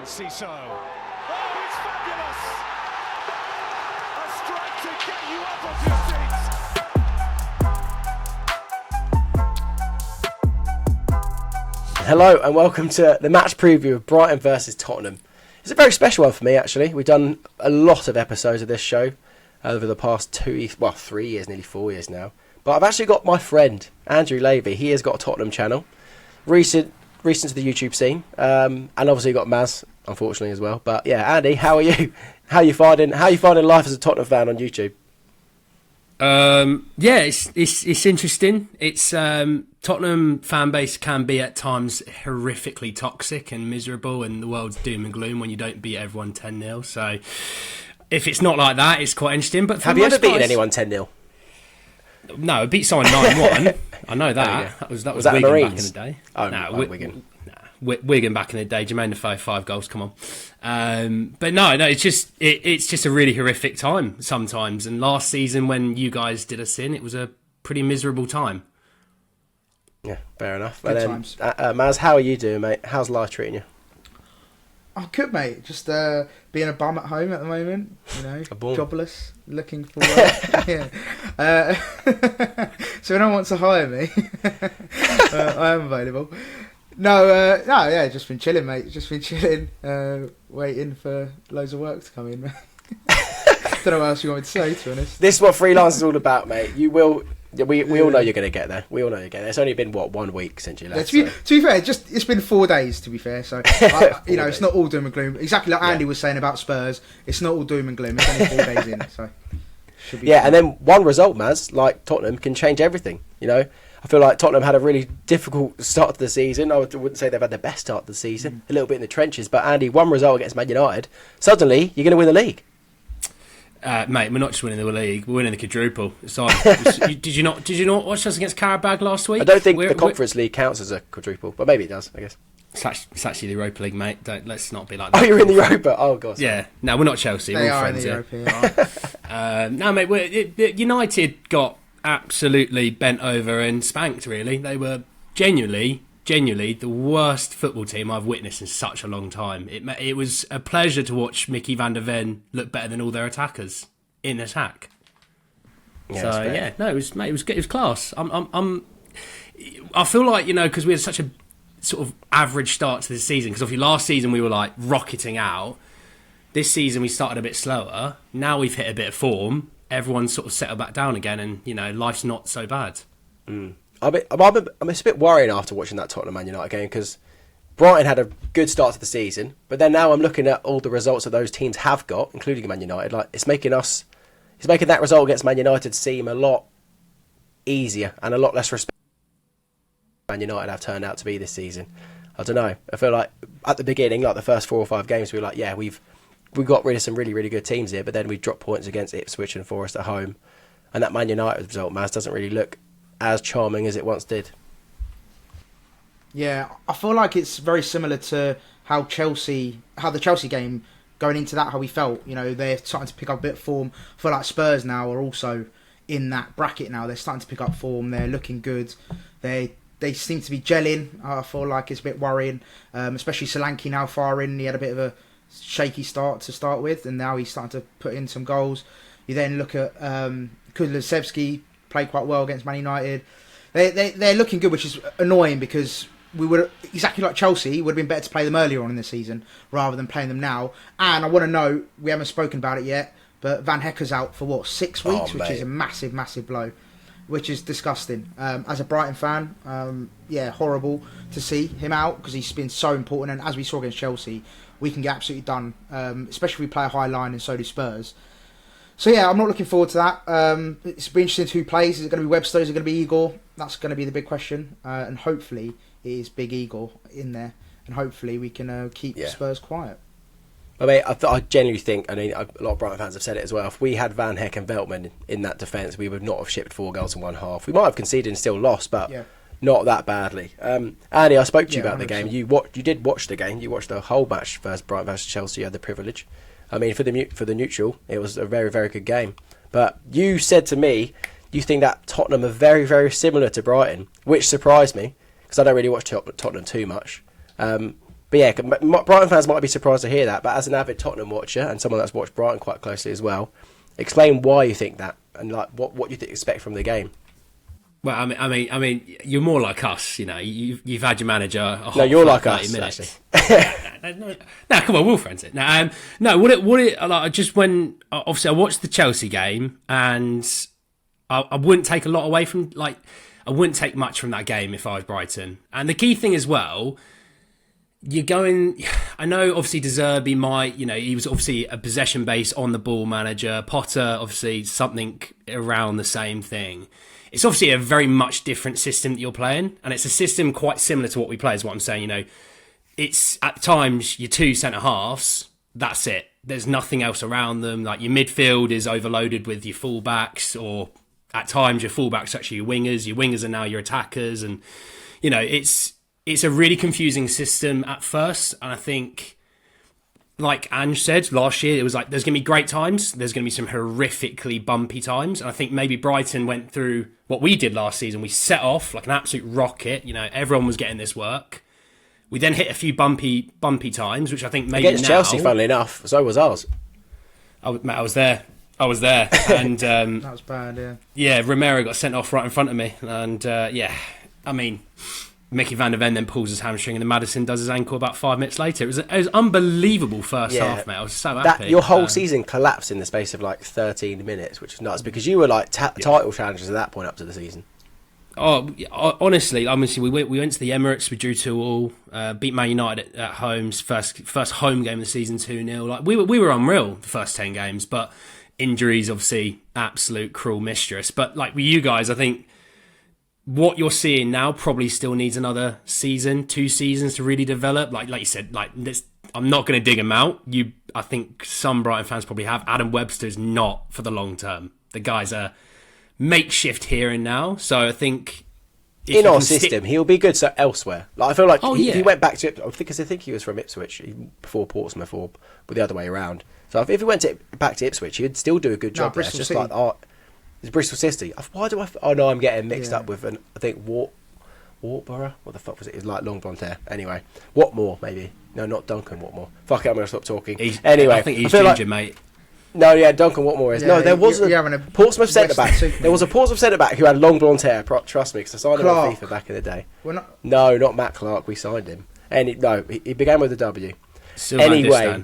Ciso. Oh, it's fabulous! A strike to get you up off your seats. Hello and welcome to the match preview of Brighton versus Tottenham. It's a very special one for me actually. We've done a lot of episodes of this show over the past 3 years, nearly 4 years now. But I've actually got my friend Andrew Lavy. He has got a Tottenham channel, recent to the YouTube scene, and obviously got Maz, unfortunately as well. But yeah, Andy, how are you? How you finding life as a Tottenham fan on YouTube? Yeah, it's interesting. It's Tottenham fan base can be at times horrifically toxic and miserable, and the world's doom and gloom when you don't beat everyone 10-0. So if it's not like that, it's quite interesting. But have you ever beaten anyone 10-0? No, I beat someone 9-1. I know that. That was Wigan back in the day. Oh, no, Wigan. Wigan back in the day. Jermaine Defoe, 5 goals. Come on. But no, it's just a really horrific time sometimes. And last season, when you guys did us in, it was a pretty miserable time. Yeah, fair enough. Good times. Maz, how are you doing, mate? How's life treating you? Oh, good, mate. Just being a bum at home at the moment, jobless, looking for work. Yeah. So if anyone wants to hire me, I am available. No, just been chilling, mate. Just been chilling, waiting for loads of work to come in. Don't know what else you want me to say, to be honest. This is what freelance is all about, mate. We all know you're going to get there. We all know you're getting there. It's only been, 1 week since you left? Yeah, to be fair, it's been 4 days, to be fair. So, it's not all doom and gloom. Exactly like Andy was saying about Spurs. It's not all doom and gloom. It's only 4 days in. So, should be fun. And then one result, Maz, like Tottenham, can change everything. I feel like Tottenham had a really difficult start to the season. I wouldn't say they've had the best start to the season. A little bit in the trenches. But, Andy, one result against Man United, suddenly you're going to win the league. Mate, we're not just winning the league; we're winning the quadruple. So, did you not watch us against Karabag last week? I don't think the Conference League counts as a quadruple, but maybe it does. I guess it's actually the Europa League, mate. Let's not be like that. Oh, you're in the Europa. Oh, God. Sorry. Yeah. No, we're not Chelsea. They we're all are friends in the here. Europa. Yeah. No, mate. United got absolutely bent over and spanked. Really, they were genuinely the worst football team I've witnessed in such a long time. It was a pleasure to watch Mickey van der Ven look better than all their attackers in attack. It was class. I feel like, because we had such a sort of average start to the season, because obviously last season we were like rocketing out. This season we started a bit slower. Now we've hit a bit of form. Everyone's sort of settled back down again, and life's not so bad. I'm a bit worrying after watching that Tottenham Man United game, because Brighton had a good start to the season, but then now I'm looking at all the results that those teams have got, including Man United. Like, it's making that result against Man United seem a lot easier and a lot less respect Man United have turned out to be this season. I don't know. I feel like at the beginning, like the first 4 or 5 games, we were like, yeah, we've got rid of some really, really good teams here, but then we dropped points against Ipswich and Forest at home, and that Man United result, Maz, doesn't really look as charming as it once did. Yeah, I feel like it's very similar to how the Chelsea game, going into that, how we felt. They're starting to pick up a bit of form. I feel like Spurs now are also in that bracket now. They're starting to pick up form. They're looking good. They seem to be gelling. I feel like it's a bit worrying, especially Solanke now far in. He had a bit of a shaky start to start with, and now he's starting to put in some goals. You then look at Kulusevski, played quite well against Man United. They're looking good, which is annoying because we would, exactly like Chelsea, would have been better to play them earlier on in the season rather than playing them now. And I want to know, we haven't spoken about it yet, but Van Hecker's out for 6 weeks, which is a massive, massive blow, which is disgusting. As a Brighton fan, horrible to see him out because he's been so important. And as we saw against Chelsea, we can get absolutely done, especially if we play a high line and so do Spurs. So yeah, I'm not looking forward to that. It's been interesting who plays. Is it going to be Webster? Is it going to be Igor? That's going to be the big question. And hopefully it is Big Igor in there. And hopefully we can keep Spurs quiet. I mean, I genuinely think, a lot of Brighton fans have said it as well, if we had Van Heck and Veltman in that defence, we would not have shipped 4 goals in one half. We might have conceded and still lost, but not that badly. Andy, I spoke to you about 100%. The game. You did watch the game. You watched the whole match versus Brighton versus Chelsea. You had the privilege. I mean, for the neutral, it was a very, very good game. But you said to me, you think that Tottenham are very, very similar to Brighton, which surprised me, because I don't really watch Tottenham too much. But But yeah, Brighton fans might be surprised to hear that. But as an avid Tottenham watcher and someone that's watched Brighton quite closely as well, explain why you think that and like what you expect from the game. Well, I mean, you're more like us, you know. You've had your manager. No, you're like us. Actually. No, come on, we're all friends. No, what it like? Just when obviously I watched the Chelsea game, and I wouldn't take a lot away from I wouldn't take much from that game if I was Brighton. And the key thing as well, you're going. I know obviously De Zerbi might, you know, he was obviously a possession based on the ball manager. Potter obviously something around the same thing. It's obviously a very much different system that you're playing, and it's a system quite similar to what we play, is what I'm saying. You know, it's at times your two centre halves, that's it. There's nothing else around them. Like your midfield is overloaded with your fullbacks, or at times your fullbacks are actually your wingers. Your wingers are now your attackers, and you know it's a really confusing system at first. And I think, like Ange said last year, it was like there's going to be great times, there's going to be some horrifically bumpy times. And I think maybe Brighton went through what we did last season. We set off like an absolute rocket. You know, everyone was getting this work. We then hit a few bumpy times, which I think maybe against Chelsea, funnily enough, so was ours. I was there, and that was bad. Yeah. Yeah, Romero got sent off right in front of me, and yeah, I mean, Mickey van der Ven then pulls his hamstring, and then Maddison does his ankle about 5 minutes later. It was unbelievable first half, mate. I was so happy. Your whole season collapsed in the space of like 13 minutes, which is nuts because you were like title challengers at that point up to the season. Oh, honestly, we went to the Emirates, we drew 2-2, beat Man United at home, first home game of the season 2-0. Like we were unreal the first 10 games, but injuries obviously absolute cruel mistress. But like with you guys, I think what you're seeing now probably still needs another season, 2 seasons to really develop. Like you said, I'm not going to dig him out. I think some Brighton fans probably have. Adam Webster's not for the long term. The guy's a makeshift here and now. So I think in our system, he'll be good. So elsewhere, like I feel like if he went back to, I think he was from Ipswich before Portsmouth, or the other way around. So if he went back to Ipswich, he'd still do a good job. Bristol there. It's City. just like it's Bristol City. Why do I? Oh no, I'm getting mixed up with I think Wartborough. What the fuck was it? It was like long blonde hair. Anyway, Watmore maybe. No, not Duncan Watmore. Fuck it, I'm gonna stop talking. Anyway, I think he's ginger, mate. No, yeah, Duncan Watmore is. Yeah, no, there was a Portsmouth centre-back. There was a Portsmouth centre-back who had long blonde hair. Trust me, because I signed him on FIFA back in the day. No, not Matt Clark. We signed him. He began with a W. Anyway,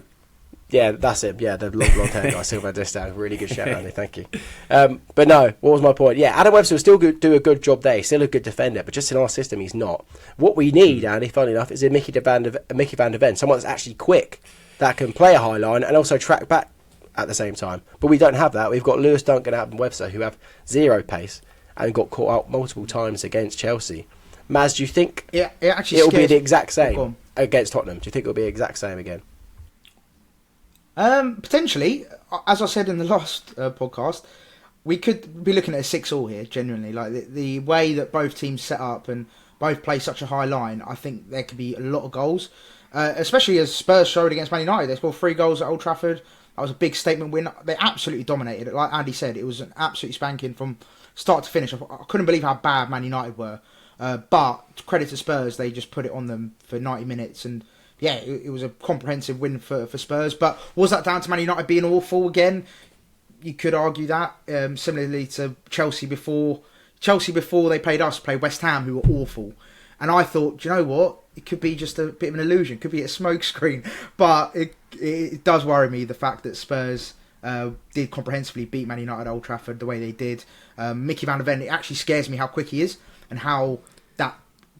yeah, that's it. Yeah, the long blonde hair guy, Sylvain Distin. Really good shout, Andy. Thank you. But no, what was my point? Yeah, Adam Webster will still do a good job there. He's still a good defender, but just in our system, he's not. What we need, Andy, funny enough, is a Mickey van der Ven, someone that's actually quick, that can play a high line and also track back at the same time. But we don't have that. We've got Lewis Dunk and Adam Webster who have zero pace and got caught out multiple times against Chelsea. Maz, do you think it'll be the exact same against Tottenham? Do you think it'll be the exact same again? Potentially. As I said in the last podcast, we could be looking at a 6-6 here, genuinely. Like the way that both teams set up and both play such a high line, I think there could be a lot of goals. Especially as Spurs showed against Man United. They scored 3 goals at Old Trafford. That was a big statement win. They absolutely dominated it. Like Andy said, it was an absolute spanking from start to finish. I couldn't believe how bad Man United were. But credit to Spurs, they just put it on them for 90 minutes. And yeah, it was a comprehensive win for Spurs. But was that down to Man United being awful again? You could argue that. Similarly to Chelsea before they played us, played West Ham, who were awful. And I thought, do you know what? It could be just a bit of an illusion. It could be a smokescreen. But it does worry me, the fact that Spurs did comprehensively beat Man United at Old Trafford the way they did. Mickey van der Ven, it actually scares me how quick he is and how that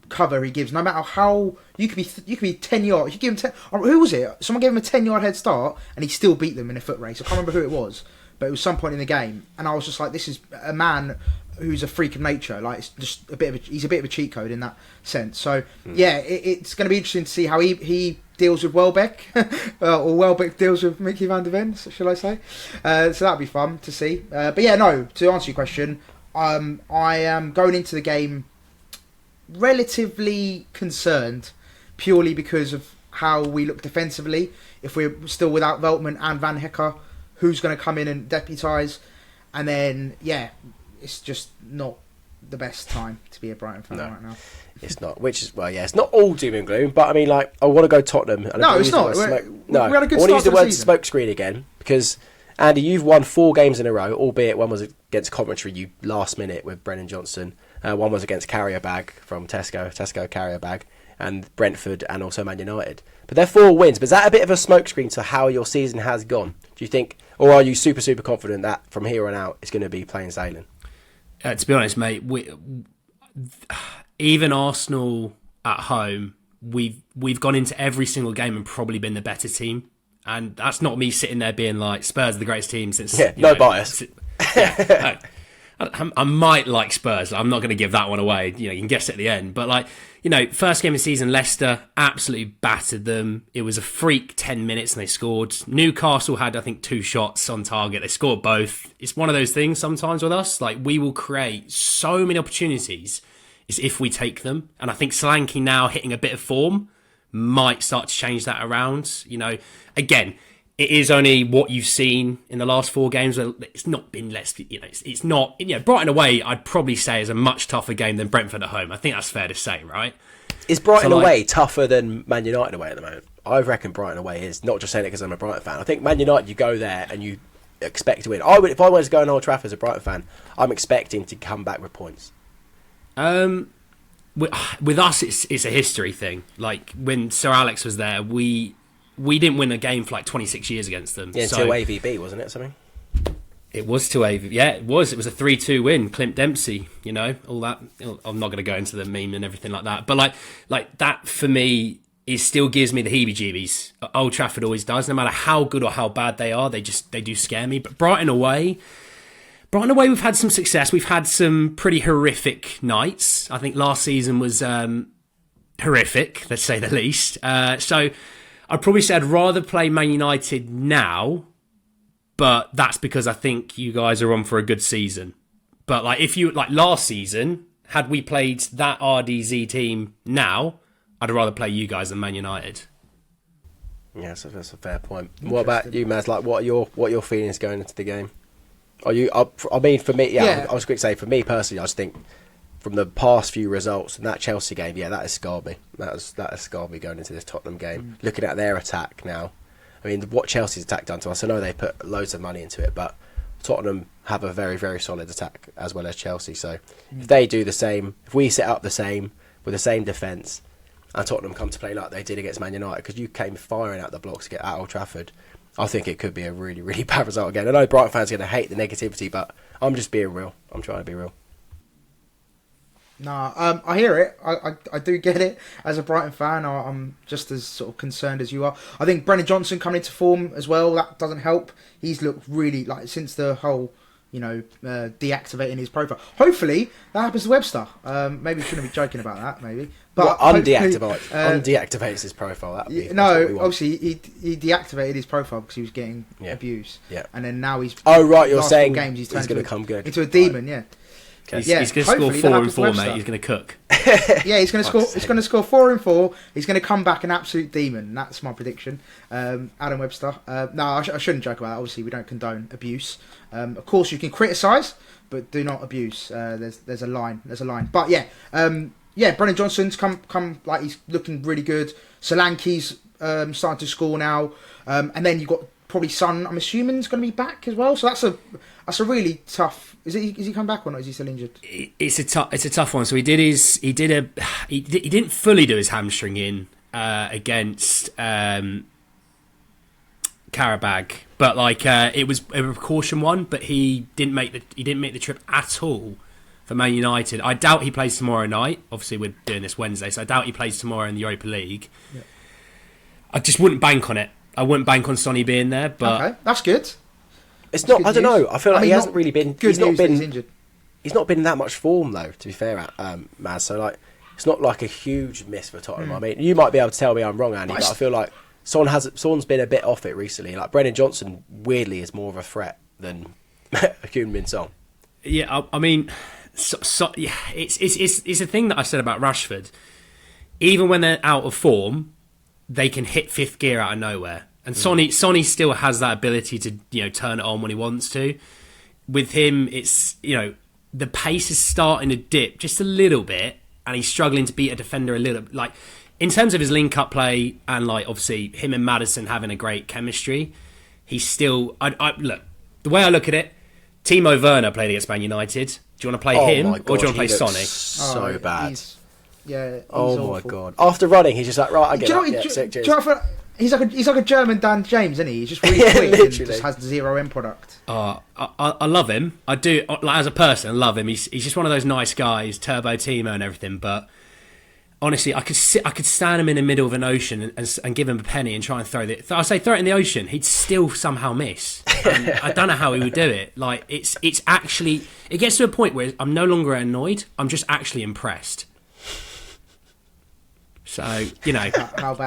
cover he gives. No matter how... You could be 10 yards. You give him 10... Who was it? Someone gave him a 10-yard head start and he still beat them in a foot race. I can't remember who it was. But it was some point in the game. And I was just like, this is a man who's a freak of nature. Like, it's just he's a bit of a cheat code in that sense. So yeah, it's going to be interesting to see how he deals with Welbeck, or Welbeck deals with Mickey van der Ven, shall I say? So that'll be fun to see. But yeah, no. To answer your question, I am going into the game relatively concerned, purely because of how we look defensively. If we're still without Veltman and Van Hecker, who's going to come in and deputise? And then, yeah, it's just not the best time to be a Brighton fan right now. It's not. Which is it's not all doom and gloom. But I mean, like, I want to go Tottenham. And No, it's not. We had a good I want to use start the to the word season. smoke screen again because Andy, you've won 4 games in a row, albeit one was against Coventry. You last minute with Brennan Johnson. One was against Carrier Bag from Tesco Carrier Bag, and Brentford, and also Man United. But they're 4 wins. But is that a bit of a smokescreen to how your season has gone? Do you think, or are you super, super confident that from here on out it's going to be plain sailing? To be honest, mate, even Arsenal at home, we've gone into every single game and probably been the better team. And that's not me sitting there being like, Spurs are the greatest team since... bias. I might like Spurs. I'm not going to give that one away. You can guess at the end. But first game of the season, Leicester absolutely battered them. It was a freak 10 minutes and they scored. Newcastle had, I think, 2 shots on target. They scored both. It's one of those things sometimes with us. Like, we will create so many opportunities is if we take them. And I think Solanke now hitting a bit of form might start to change that around. Again, it is only what you've seen in the last 4 games. Where it's not been it's not. Brighton away, I'd probably say is a much tougher game than Brentford at home. I think that's fair to say, right? Is Brighton away tougher than Man United away at the moment? I reckon Brighton away is. Not just saying it because I'm a Brighton fan. I think Man United, you go there and you expect to win. If I was going to Old Trafford as a Brighton fan, I'm expecting to come back with points. With us, it's a history thing. Like when Sir Alex was there, we didn't win a game for 26 years against them. Yeah, until AVB, wasn't it? Something. It was to AVB. Yeah, it was. It was a 3-2 win. Clint Dempsey, all that. I'm not going to go into the meme and everything like that. But like that for me, it still gives me the heebie-jeebies. Old Trafford always does. No matter how good or how bad they are, they do scare me. But Brighton away, we've had some success. We've had some pretty horrific nights. I think last season was horrific, let's say the least. So I'd probably say I'd rather play Man United now, but that's because I think you guys are on for a good season. But if you last season, had we played that RDZ team now, I'd rather play you guys than Man United. Yeah, so that's a fair point. What about you, Maz? What are your feelings going into the game? Are you? I mean, for me, I was quick to say, for me personally, I just think from the past few results in that Chelsea game, that has scarred me. That has scarred me going into this Tottenham game. Looking at their attack now, I mean, what Chelsea's attack done to us. I know they put loads of money into it, but Tottenham have a very, very solid attack as well as Chelsea. So if they do the same, if we set up the same with the same defence, and Tottenham come to play like they did against Man United, because you came firing out the blocks to get at Old Trafford, I think it could be a really, really bad result again. I know Brighton fans are going to hate the negativity, but I'm just being real. I'm trying to be real. Nah, I hear it. I do get it. As a Brighton fan, I'm just as sort of concerned as you are. I think Brennan Johnson coming into form as well, that doesn't help. He's looked really, since the whole, deactivating his profile. Hopefully, that happens to Webster. Maybe we shouldn't be joking about that, maybe. But undeactivates his profile. That'd be obviously he deactivated his profile because he was getting abuse. Yeah. And then now he's... Oh, right, you're saying games, he's going to come good. Into a demon, right. He's going to score 4 and 4, mate. He's going to cook. Yeah, he's going to score. He's going to score 4 and 4. He's going to come back an absolute demon. That's my prediction. Adam Webster. No, I shouldn't joke about that. Obviously, we don't condone abuse. Of course, you can criticise, but do not abuse. There's a line. But Brennan Johnson's come like he's looking really good. Solanke's starting to score now, and then you've got probably Son. I'm assuming is going to be back as well. So that's a really tough. Is he come back or not? Is he still injured? It's a tough one. So he didn't fully do his hamstring in against Karabag, but it was a precaution one. But he didn't make the trip at all for Man United. I doubt he plays tomorrow night. Obviously, we're doing this Wednesday, so I doubt he plays tomorrow in the Europa League. Yeah. I just wouldn't bank on it. I wouldn't bank on Sonny being there. But okay, that's good. It's not. I don't know. I feel like he hasn't really been. He's not been injured. He's not been in that much form though. To be fair, Maz. So it's not like a huge miss for Tottenham. I mean, you might be able to tell me I'm wrong, Andy, but I feel like Son's been a bit off it recently. Like Brennan Johnson, weirdly, is more of a threat than Heung-min Son. Yeah, I mean, it's a thing that I said about Rashford. Even when they're out of form, they can hit fifth gear out of nowhere. And Sonny still has that ability to turn it on when he wants to. With him, it's the pace is starting to dip just a little bit, and he's struggling to beat a defender a little. Like in terms of his link-up play, and like obviously him and Maddison having a great chemistry, he's still. I look, the way I look at it, Timo Werner played against Man United. Do you want to play him, my God, or do you want to play he looks Sonny? So bad. He's my awful. God! After running, he's just like, right, I get it. Sick, cheers. He's like a German Dan James, isn't he? He's just really quick and just has zero end product. I love him. I do. Like, as a person, I love him. He's just one of those nice guys, Turbo Timo and everything. But honestly, I could stand him in the middle of an ocean and give him a penny and try and throw it. I say throw it in the ocean, he'd still somehow miss. And I don't know how he would do it. Like it's actually, it gets to a point where I'm no longer annoyed. I'm just actually impressed. So, you know,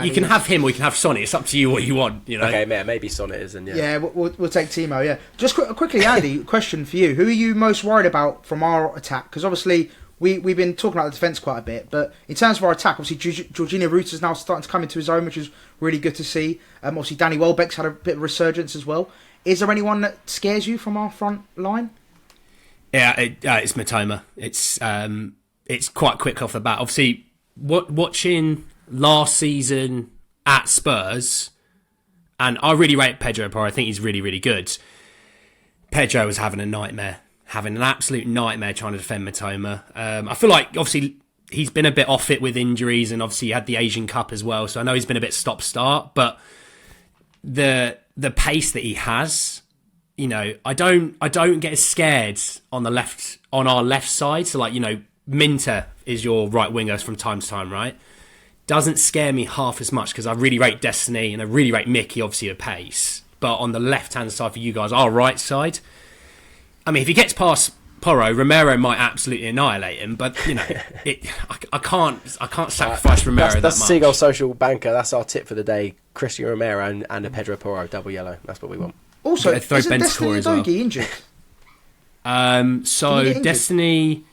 you can have him or you can have Sonny. It's up to you what you want, you know. Okay, maybe Sonny is, and yeah, we'll take Timo, yeah. Just quickly, Andy, question for you. Who are you most worried about from our attack? Because obviously we've been talking about the defence quite a bit, but in terms of our attack, obviously Jorginho Rutta's now starting to come into his own, which is really good to see. Obviously Danny Welbeck's had a bit of resurgence as well. Is there anyone that scares you from our front line? Yeah, it's Matoma. It's quite quick off the bat. Obviously, watching last season at Spurs, and I really rate Pedro Porro. I think he's really, really good. Pedro was having an absolute nightmare trying to defend Matoma. I feel like obviously he's been a bit off it with injuries, and obviously he had the Asian Cup as well, so I know he's been a bit stop-start, but the pace that he has, you know, I don't get scared on our left side. So like, you know, Minter is your right winger from time to time, right? Doesn't scare me half as much because I really rate Destiny and I really rate Mickey, obviously, at pace. But on the left-hand side for you guys, our right side, I mean, if he gets past Porro, Romero might absolutely annihilate him. But, you know, I can't sacrifice Romero that much. That's Seagulls Social banker. That's our tip for the day. Christian Romero and a Pedro Porro, double yellow. That's what we want. Also, isn't Destiny Udogie injured? So Destiny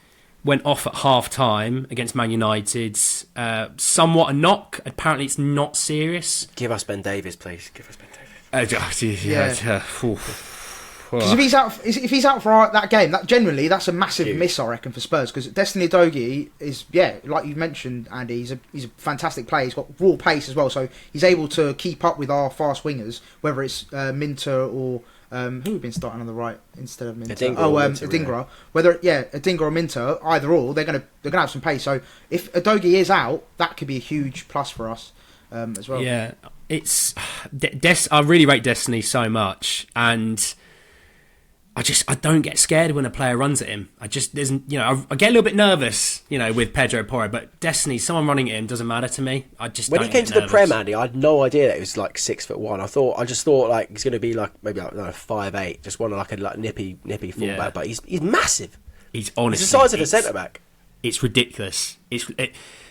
went off at half-time against Man United. Somewhat a knock. Apparently it's not serious. Give us Ben Davies, please. Give us Ben Davies. Because if he's out for that game, that's a massive miss, I reckon, for Spurs. Because Destiny Udogie is, like you mentioned, Andy, he's a fantastic player. He's got raw pace as well, so he's able to keep up with our fast wingers, whether it's Minter or who we've been starting on the right instead of Minter. Adingra. Whether Adingra or Minter, either or, they're gonna have some pace. So if Udogie is out, that could be a huge plus for us as well. Yeah, it's I really rate Destiny so much, and I don't get scared when a player runs at him. I get a little bit nervous, you know, with Pedro Porro, but Destiny, someone running at him doesn't matter to me. When he came to the Prem, Andy, I had no idea that he was like 6'1". I just thought like he's going to be like maybe like 5'8", just one like a nippy fullback. But he's massive. He's honestly the size of a centre back. It's ridiculous.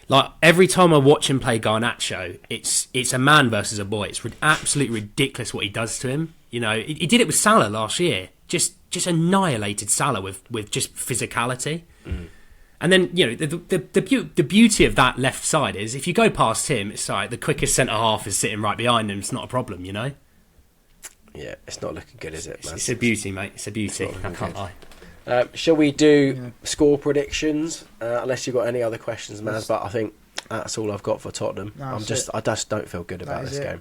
Like every time I watch him play Garnacho, it's a man versus a boy. It's absolutely ridiculous what he does to him. You know, he did it with Salah last year. Just annihilated Salah with just physicality. And then, you know, the beauty of that left side is if you go past him, it's like the quickest centre half is sitting right behind him. It's not a problem, you know. Yeah, it's not looking good, is it, man? It's a beauty, mate. It's a beauty. I can't lie. Shall we do score predictions? Unless you've got any other questions, Maz. But I think that's all I've got for Tottenham. I just don't feel good about this game.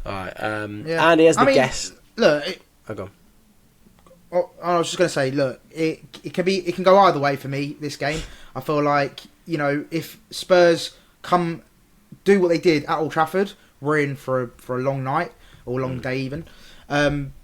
All right, Andy, as the guest. Look, go on. I was just going to say, look, it can go either way for me, this game. I feel like, you know, if Spurs do what they did at Old Trafford, we're in for a long night, or a long day even.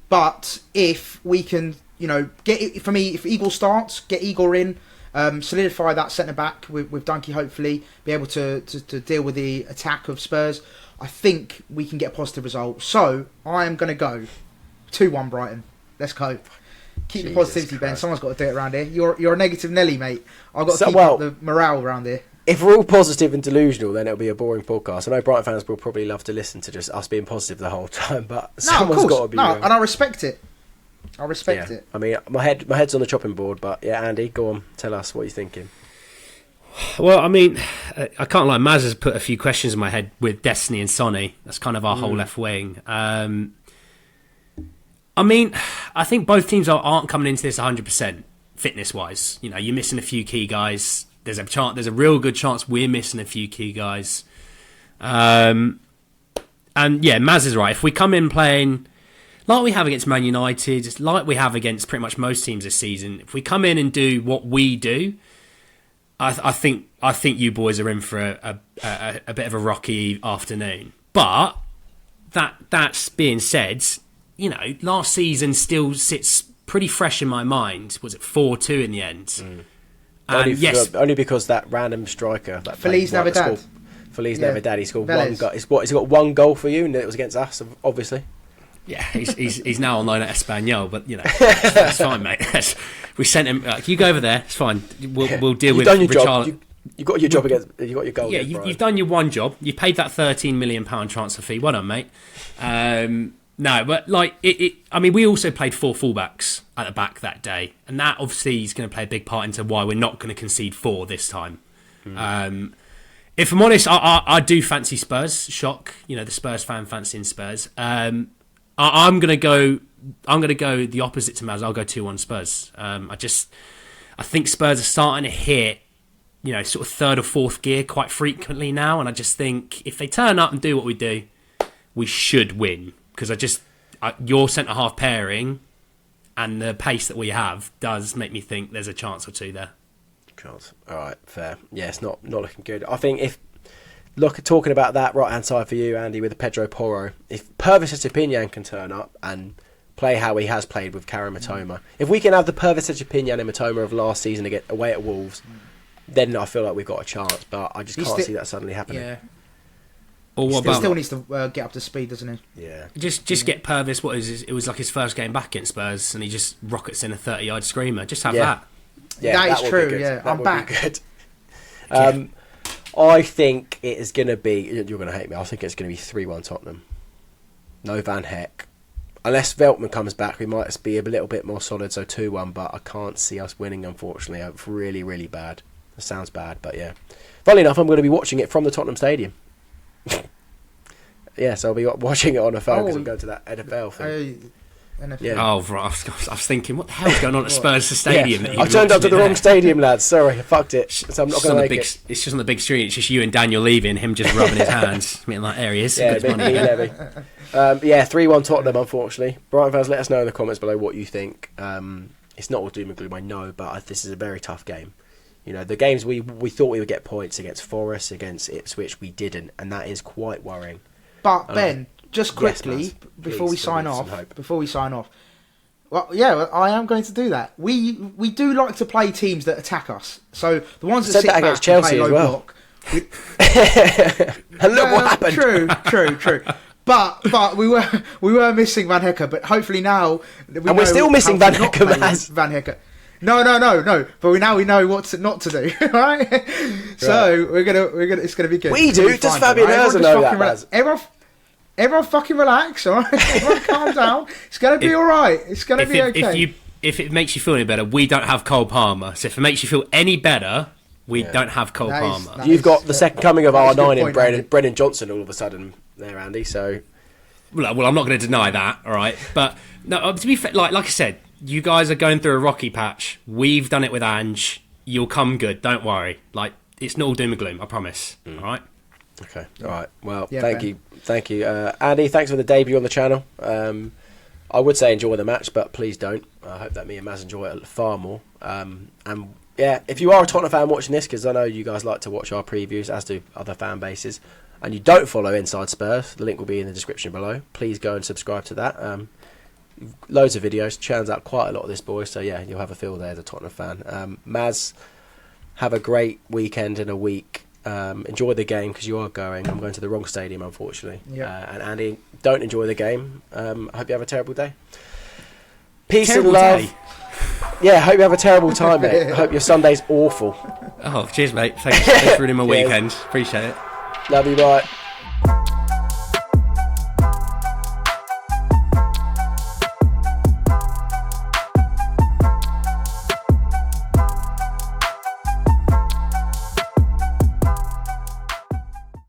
But if we can, you know, if Igor starts, get Igor in, solidify that centre-back with Dunkey, hopefully, be able to deal with the attack of Spurs, I think we can get a positive result. So, I am going to go 2-1 Brighton. Let's go. Keep the positivity, Ben. Someone's got to do it around here. You're a negative Nelly, mate. I've got to keep up the morale around here. If we're all positive and delusional, then it'll be a boring podcast. I know Brighton fans will probably love to listen to just us being positive the whole time, but someone's got to be real. And I respect it. it. I mean, my head's on the chopping board, but yeah, Andy, go on, tell us what you're thinking. Well, I mean, I can't lie. Maz has put a few questions in my head with Destiny and Sonny. That's kind of our whole left wing. I mean, I think both teams aren't coming into this 100%. fitness-wise. You know, you're missing a few key guys. There's a real good chance we're missing a few key guys. And yeah, Maz is right. If we come in playing like we have against Man United, like we have against pretty much most teams this season, if we come in and do what we do, I think you boys are in for a bit of a rocky afternoon. But that's being said, you know, last season still sits pretty fresh in my mind. Was it 4-2 in the end? Only because that random striker, that Feliz Navidad. Feliz Navidad. He scored one goal. He's got one goal for you, and it was against us, obviously. Yeah, he's now on loan at Espanyol, but you know that's fine, mate. We sent him. You go over there. It's fine. We'll deal with Richarlison. You got your job against. You got your goal. Yeah, you've done your one job. You paid that £13 million transfer fee. Well done, mate. No, but like I mean, we also played 4 fullbacks at the back that day, and that obviously is going to play a big part into why we're not going to concede 4 this time. If I'm honest, I do fancy Spurs. Shock, you know, the Spurs fan fancying Spurs. I'm going to go the opposite to Maz. I'll go 2-1 Spurs. I think Spurs are starting to hit, you know, sort of 3rd or 4th gear quite frequently now, and I just think if they turn up and do what we do, we should win. Because your centre half pairing and the pace that we have does make me think there's a chance or two there. Chance. All right, fair. Yeah, it's not looking good. I think if talking about that right hand side for you, Andy, with the Pedro Porro, if Purvis Estupiñán can turn up and play how he has played with Karim Matoma, if we can have the Purvis Estupiñán and Matoma of last season to get away at Wolves, then I feel like we've got a chance. But I just can't see that suddenly happening. Yeah. Or what He still needs to get up to speed, doesn't he? Yeah. Just get Purvis. It was like his first game back against Spurs, and he just rockets in a 30-yard screamer. Just have that. Yeah, that is true. Yeah, that I'm back. Good. I think it is going to be. You're going to hate me. I think it's going to be 3-1 Tottenham. No Van Heck. Unless Veltman comes back, we might be a little bit more solid. So 2-1, but I can't see us winning. Unfortunately, it's really, really bad. That sounds bad, but yeah. Funnily enough, I'm going to be watching it from the Tottenham Stadium. Yeah, so I'll be watching it on a phone because I'm going to that NFL thing. Yeah. Oh, right. I was thinking, what the hell's going on at Spurs Stadium? Yeah. I turned up to the wrong stadium, lads. Sorry, I fucked it. So I'm not going to make it. It's just on the big screen. It's just you and Daniel Levy and him just rubbing his hands. I mean, like, there he is. Yeah, Levy. 3-1 Tottenham, unfortunately. Brighton fans, let us know in the comments below what you think. It's not all doom and gloom, I know, but this is a very tough game. You know, the games we thought we would get points against Forest, against Ipswich, we didn't, and that is quite worrying. But Ben, just quickly before we sign off, well, yeah, I am going to do that. We do like to play teams that attack us. So the ones that sit back against Chelsea and play as low well. block. And look what happened. True. But we were missing Van Hecker. But hopefully now we're still missing Van Hecker. Van Hecker. No. But we know what not to do, right? So we're gonna. It's gonna be good. We do. Does Fabian Herzl know that? Everyone fucking relax, all right? Everyone calm down. It's gonna be all right. It's gonna be okay. If it makes you feel any better, we don't have Cole Palmer. So if it makes you feel any better, we don't have Cole Palmer. You've got the second coming of R9 in Brennan Johnson all of a sudden there, Andy. So, well, I'm not going to deny that, all right. But no, to be fair, like I said, you guys are going through a rocky patch. We've done it with Ange. You'll come good. Don't worry. Like, it's not all doom and gloom. I promise. All right. Okay. All right. Well, thank you, Andy. Thanks for the debut on the channel. I would say enjoy the match, but please don't. I hope that me and Maz enjoy it far more. And yeah, if you are a Tottenham fan watching this, because I know you guys like to watch our previews, as do other fan bases, and you don't follow Inside Spurs, the link will be in the description below. Please go and subscribe to that. Loads of videos, churns out quite a lot of this, boys. So yeah, you'll have a feel there as a Tottenham fan. Maz, have a great weekend and a week. Enjoy the game because you are going. I'm going to the wrong stadium, unfortunately. And Andy, don't enjoy the game. I hope you have a terrible day. Peace and love. Yeah, hope you have a terrible time, mate. I hope your Sunday's awful. Oh, cheers, mate. Thanks for ruining my weekend. Appreciate it. Love you, bye.